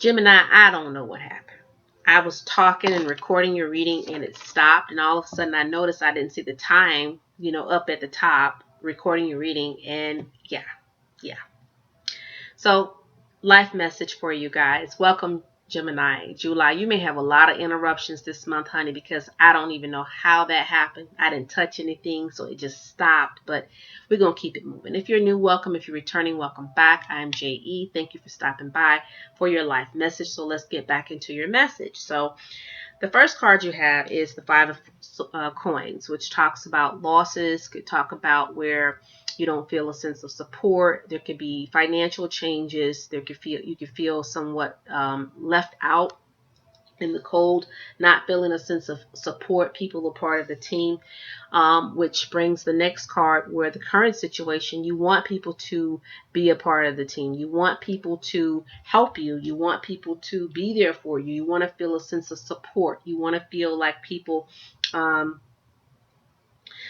Gemini, I don't know what happened. I was talking and recording your reading and it stopped, and all of a sudden I noticed I didn't see the time, up at the top, recording your reading, and yeah. So, life message for you guys. Welcome, Gemini, July. You may have a lot of interruptions this month, honey, because I don't even know how that happened. I didn't touch anything, so it just stopped, but we're going to keep it moving. If you're new, welcome. If you're returning, welcome back. I'm J.E. Thank you for stopping by for your life message. So let's get back into your message. So the first card you have is the Five of Coins, which talks about losses, could talk about where you don't feel a sense of support. There could be financial changes. You could feel somewhat left out in the cold, not feeling a sense of support. People are part of the team, which brings the next card, where the current situation, you want people to be a part of the team. You want people to help you. You want people to be there for you. You want to feel a sense of support. You want to feel like people,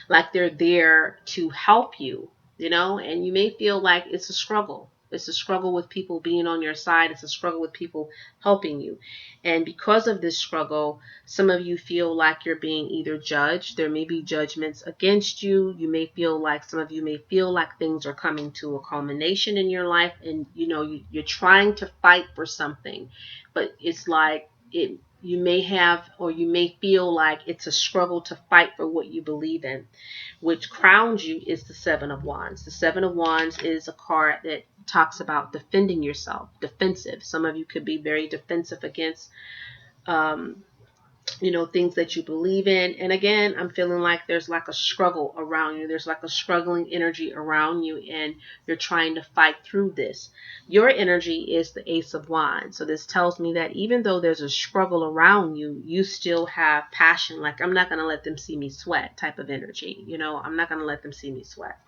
like they're there to help you, and you may feel like it's a struggle. It's a struggle with people being on your side. It's a struggle with people helping you. And because of this struggle, some of you feel like you're being either judged. There may be judgments against you. You may feel like, some of you may feel like things are coming to a culmination in your life, and you're trying to fight for something, but it's like you may have, or you may feel like it's a struggle to fight for what you believe in. Which crowns you is the Seven of Wands. The Seven of Wands is a card that talks about defending yourself, defensive. Some of you could be very defensive against things that you believe in. And again, I'm feeling like there's like a struggle around you. There's like a struggling energy around you, and you're trying to fight through this. Your energy is the Ace of Wands. So this tells me that even though there's a struggle around you, you still have passion. Like, I'm not going to let them see me sweat type of energy. I'm not going to let them see me sweat,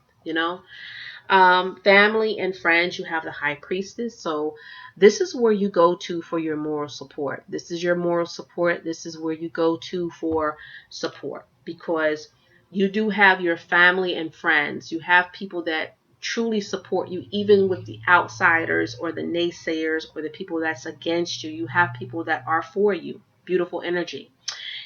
family and friends, you have the High Priestess. So this is where you go to for your moral support. This is your moral support. This is where you go to for support, because you do have your family and friends. You have people that truly support you, even with the outsiders or the naysayers or the people that's against you. You have people that are for you. Beautiful energy.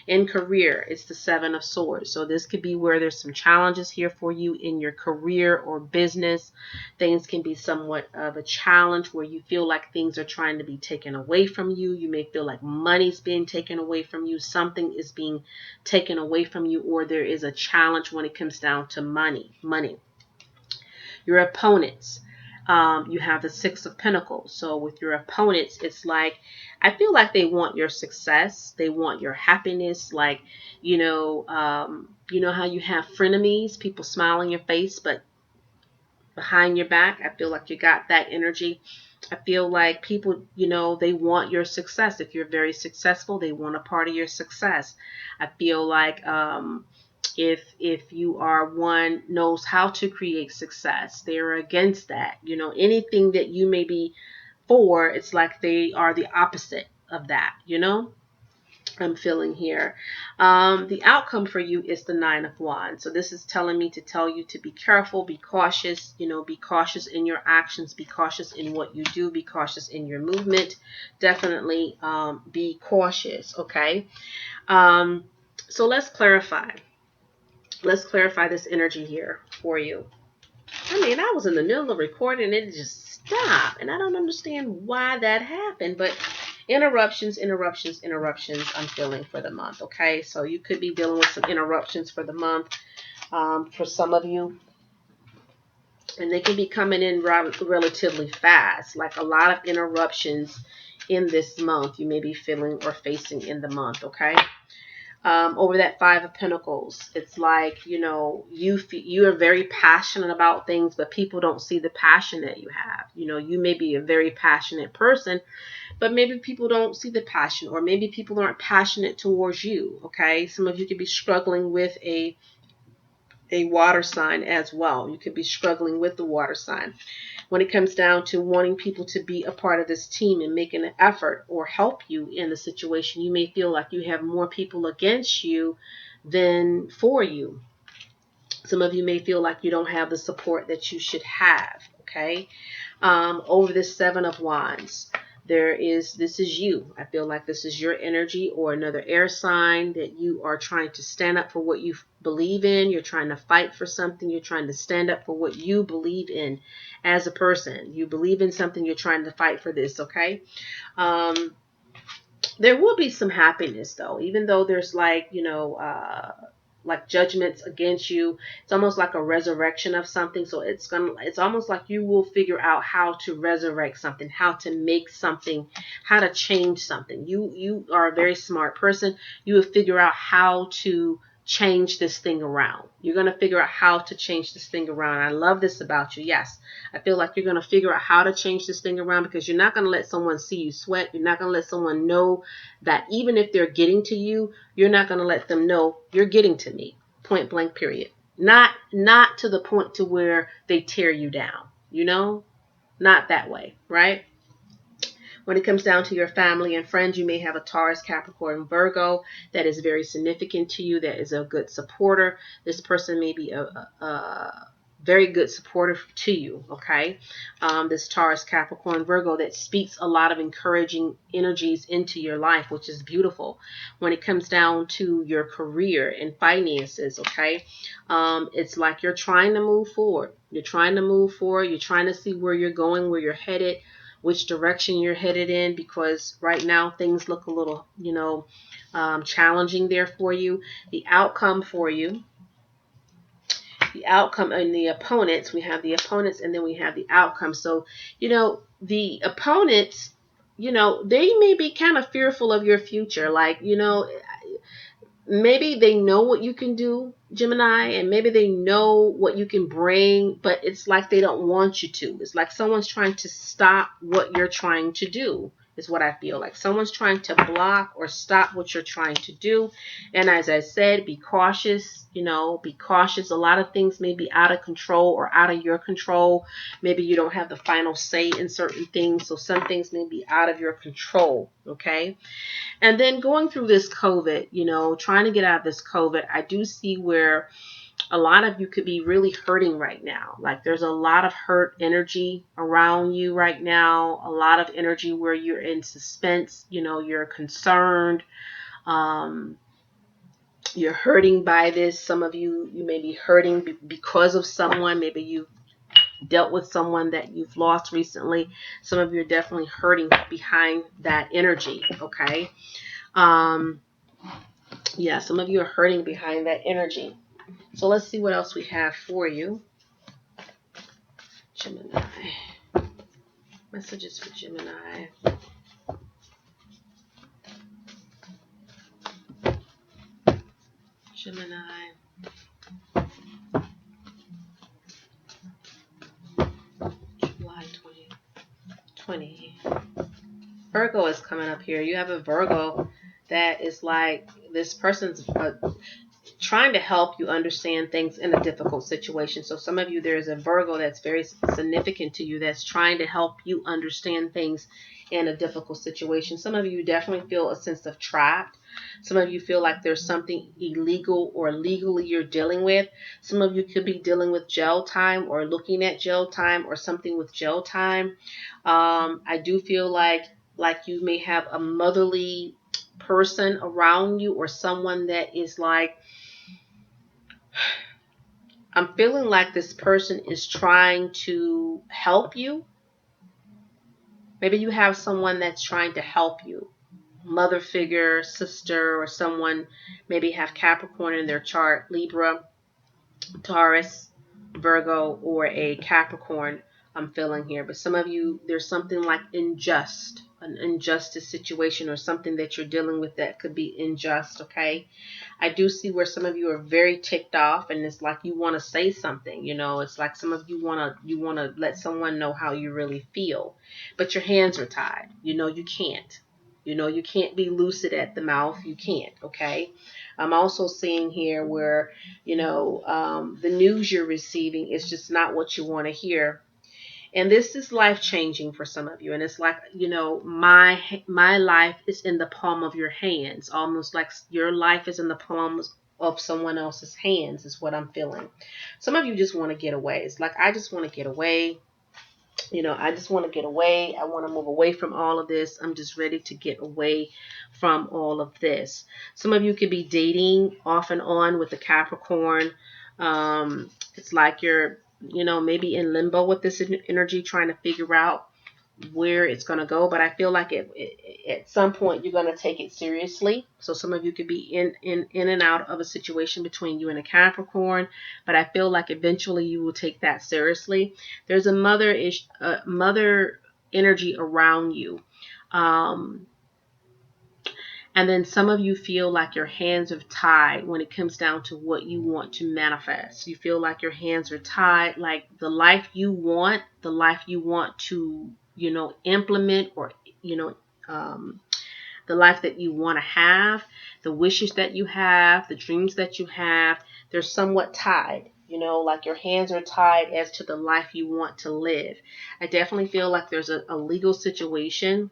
In career, it's the Seven of Swords. So this could be where there's some challenges here for you in your career or business. Things can be somewhat of a challenge where you feel like things are trying to be taken away from you. You may feel like money's being taken away from you. Something is being taken away from you, or there is a challenge when it comes down to money. Your opponents. You have the Six of Pentacles. So with your opponents, it's like, I feel like they want your success. They want your happiness. Like, how you have frenemies, people smile in your face, but behind your back, I feel like you got that energy. I feel like people, they want your success. If you're very successful, they want a part of your success. I feel like, if you are one knows how to create success, they're against that. Anything that you may be for, it's like they are the opposite of that. I'm feeling here. The outcome for you is the Nine of Wands. So this is telling me to tell you to be careful, be cautious, be cautious in your actions, be cautious in what you do, be cautious in your movement. Definitely be cautious, okay? So let's clarify. Let's clarify this energy here for you. I was in the middle of recording and it just stopped. And I don't understand why that happened. But interruptions, I'm feeling for the month. Okay, so you could be dealing with some interruptions for the month for some of you. And they can be coming in relatively fast. Like a lot of interruptions in this month you may be feeling or facing in the month. Okay. Over that Five of Pentacles, it's like, you are very passionate about things, but people don't see the passion that you have. You may be a very passionate person, but maybe people don't see the passion, or maybe people aren't passionate towards you. Okay. Some of you could be struggling with a water sign as well. You could be struggling with the water sign. When it comes down to wanting people to be a part of this team and making an effort or help you in the situation, you may feel like you have more people against you than for you. Some of you may feel like you don't have the support that you should have, okay? Over this Seven of Wands, this is you. I feel like this is your energy or another air sign that you are trying to stand up for what you believe in. You're trying to fight for something. You're trying to stand up for what you believe in as a person. You believe in something. You're trying to fight for this. Okay. There will be some happiness though, even though there's like judgments against you. It's almost like a resurrection of something. So it's almost like you will figure out how to resurrect something, how to make something, how to change something. You are a very smart person. You will figure out how to change this thing around. You're going to figure out how to change this thing around. I love this about you. Yes. I feel like you're going to figure out how to change this thing around, because you're not going to let someone see you sweat. You're not going to let someone know that even if they're getting to you, you're not going to let them know you're getting to me. Point blank, period. Not to the point to where they tear you down, not that way, right? When it comes down to your family and friends, you may have a Taurus, Capricorn, Virgo that is very significant to you, that is a good supporter. This person may be a very good supporter to you, okay? This Taurus, Capricorn, Virgo that speaks a lot of encouraging energies into your life, which is beautiful. When it comes down to your career and finances, okay? It's like you're trying to move forward. You're trying to move forward. You're trying to see where you're going, where you're headed, which direction you're headed in, because right now things look a little, challenging there for you. The outcome for you, the outcome and the opponents, we have the opponents and then we have the outcome. So, the opponents, they may be kind of fearful of your future. Like, maybe they know what you can do, Gemini, and maybe they know what you can bring, but it's like they don't want you to. It's like someone's trying to stop what you're trying to do, is what I feel like. Someone's trying to block or stop what you're trying to do. And as I said, be cautious, be cautious. A lot of things may be out of control or out of your control. Maybe you don't have the final say in certain things, so some things may be out of your control, okay? And then going through this COVID, trying to get out of this COVID, I do see where a lot of you could be really hurting right now. Like there's a lot of hurt energy around you right now, a lot of energy where you're in suspense, you're concerned, you're hurting by this. Some of you may be hurting because of someone. Maybe you dealt with someone that you've lost recently. Some of you are definitely hurting behind that energy, okay? Yeah, some of you are hurting behind that energy. So let's see what else we have for you. Gemini. Messages for Gemini. Gemini. July 2020. Virgo is coming up here. You have a Virgo that is like, this person's trying to help you understand things in a difficult situation. So some of you, there's a Virgo that's very significant to you that's trying to help you understand things in a difficult situation. Some of you definitely feel a sense of trapped. Some of you feel like there's something illegal or legally you're dealing with. Some of you could be dealing with jail time or looking at jail time or something with jail time. I do feel like you may have a motherly person around you, or someone that is like, I'm feeling like this person is trying to help you. Maybe you have someone that's trying to help you. Mother figure, sister, or someone maybe have Capricorn in their chart, Libra, Taurus, Virgo, or a Capricorn I'm feeling here. But some of you, there's something like an injustice situation or something that you're dealing with that could be unjust, okay? I do see where some of you are very ticked off, and it's like you want to say something, it's like some of you want to let someone know how you really feel, but your hands are tied. You can't. You can't be lucid at the mouth. You can't, okay? I'm also seeing here where, the news you're receiving is just not what you want to hear. And this is life-changing for some of you. And it's like, my life is in the palm of your hands. Almost like your life is in the palms of someone else's hands is what I'm feeling. Some of you just want to get away. It's like, I just want to get away. You know, I just want to get away. I want to move away from all of this. I'm just ready to get away from all of this. Some of you could be dating off and on with the Capricorn. It's like you're, you know, maybe in limbo with this energy, trying to figure out where it's going to go, but I feel like at some point you're going to take it seriously. So some of you could be in and out of a situation between you and a Capricorn, but I feel like eventually you will take that seriously. There's a mother energy around you. And then some of you feel like your hands are tied when it comes down to what you want to manifest. You feel like your hands are tied, like the life you want to, you know, implement, or, you know, the life that you want to have, the wishes that you have, the dreams that you have, they're somewhat tied. You know, like your hands are tied as to the life you want to live. I definitely feel like there's a legal situation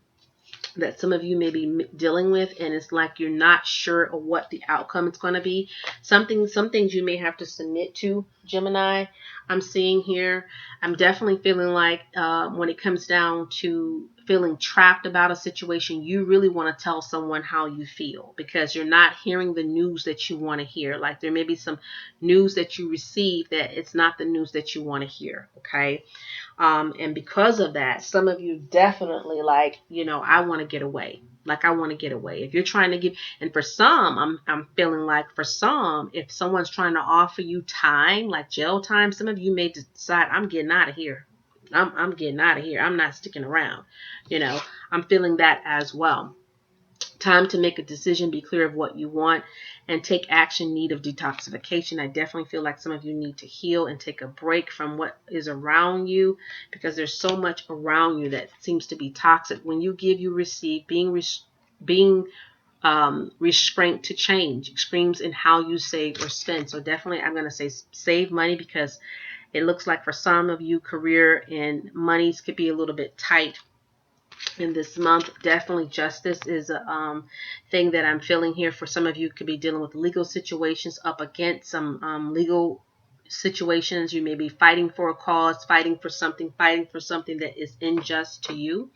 that some of you may be dealing with, and it's like you're not sure of what the outcome is going to be. Some things you may have to submit to, Gemini. I'm seeing here. I'm definitely feeling like when it comes down to feeling trapped about a situation, you really want to tell someone how you feel, because you're not hearing the news that you want to hear. Like there may be some news that you receive that it's not the news that you want to hear. Okay. And because of that, some of you definitely like, you know, I want to get away. Like I want to get away. If you're trying to give, and for some, I'm feeling like for some, if someone's trying to offer you time, like jail time, some of you may decide, I'm getting out of here. I'm getting out of here. I'm not sticking around. You know, I'm feeling that as well. Time to make a decision, be clear of what you want, and take action. Need of detoxification. I definitely feel like some of you need to heal and take a break from what is around you, because there's so much around you that seems to be toxic. When you give, you receive. Being restraint to change. Extremes in how you save or spend. So definitely I'm going to say save money, because it looks like for some of you, career and monies could be a little bit tight in this month. Definitely justice is a thing that I'm feeling here. For some of you, could be dealing with legal situations, up against some legal situations. You may be fighting for a cause, fighting for something that is unjust to you.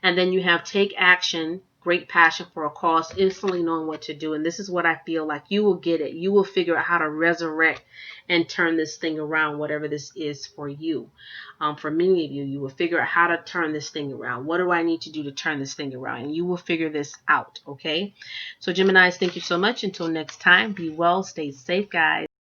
And then you have take action, great passion for a cause, instantly knowing what to do. And this is what I feel like you will get it. You will figure out how to resurrect and turn this thing around, whatever this is for you. For many of you, you will figure out how to turn this thing around. What do I need to do to turn this thing around? And you will figure this out, okay? So Geminis, thank you so much. Until next time, be well, stay safe, guys.